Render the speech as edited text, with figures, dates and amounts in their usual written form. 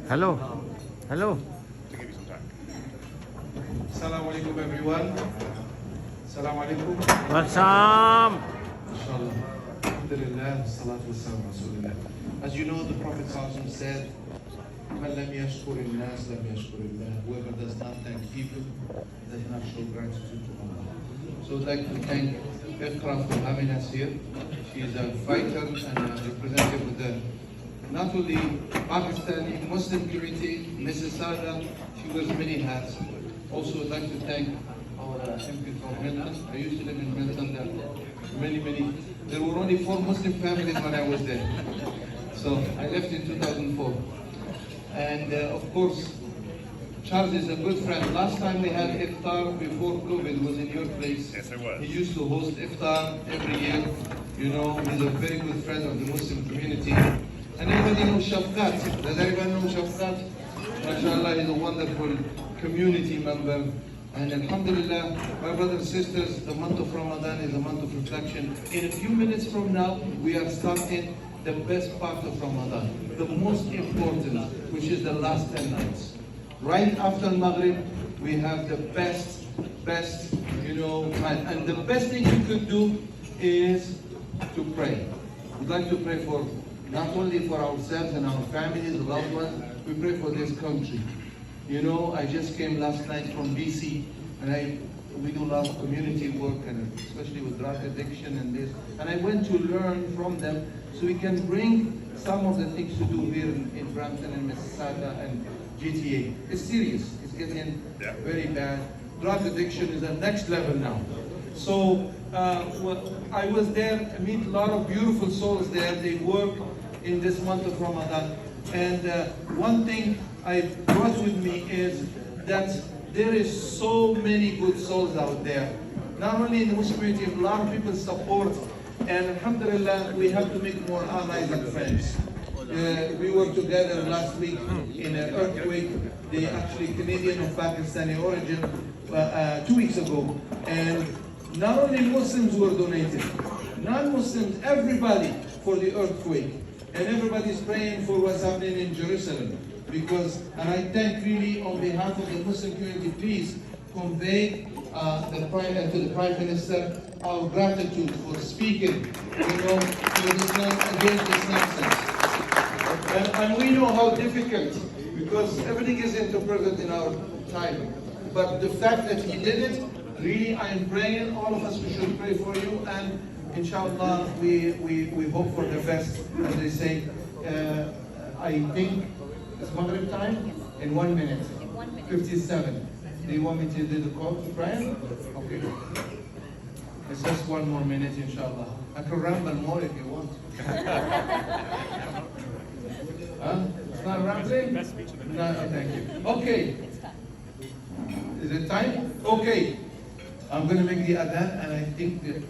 Hello. Hello. Assalamu alaikum everyone. Assalamu alaikum. What's up? Inshallah. Alhamdulillah. Salatu wassalam Rasulullah. As you know, the Prophet ﷺ said, "Man lam yashkur al-nas lam yashkur Allah." Whoever does not thank people does not show gratitude to Allah. So I'd like to thank Iqra for having us here. She is a fighter and a representative of the not only Pakistani Muslim community, Mississauga. She wears many hats. Also, I'd like to thank our MP from Milton. I used to live in Milton. There were only 4 Muslim families when I was there. So I left in 2004. And of course, Charles is a good friend. Last time we had Iftar before COVID was in your place. Yes, it was. He used to host Iftar every year. You know, he's a very good friend of the Muslim community. And everybody knows Shafqat. Does everybody know Shafqat? MashaAllah, he's a wonderful community member. And Alhamdulillah, my brothers and sisters, the month of Ramadan is a month of reflection. In a few minutes from now, we are starting the best part of Ramadan, the most important, which is the last 10 nights. Right after Maghrib, we have the best, you know, and the best thing you could do is to pray. We'd like to pray for, not only for ourselves and our families, loved ones, we pray for this country. You know, I just came last night from BC, and we do a lot of community work, and especially with drug addiction and this. And I went to learn from them, so we can bring some of the things to do here in Brampton and Mississauga and GTA. It's serious. It's getting very bad. Drug addiction is at next level now. So I was there. I meet a lot of beautiful souls there. They work in this month of Ramadan. And one thing I brought with me is that there is so many good souls out there. Not only in the Muslim community, a lot of people support. And Alhamdulillah, we have to make more allies and friends. We were together last week in an earthquake. They actually Canadian or Pakistani origin 2 weeks ago. And not only Muslims were donated, non-Muslims, everybody for the earthquake. And everybody's praying for what's happening in Jerusalem. Because, and I thank really on behalf of the Muslim community, please convey to the Prime Minister our gratitude for speaking, you know, against this nonsense. And we know how difficult, because everything is interpreted in our time. But the fact that he did it, really I am praying, all of us we should pray for you, and inshallah we hope for the best. As they say, I think it's Maghrib time in 1 minute. 57. Do you want me to do the call to prayer? Okay. It's just 1 more minute, inshallah. I can ramble more if you want. It's not rambling? No, thank you. Okay. Is it time? Okay. I'm going to make the adhan, and I think that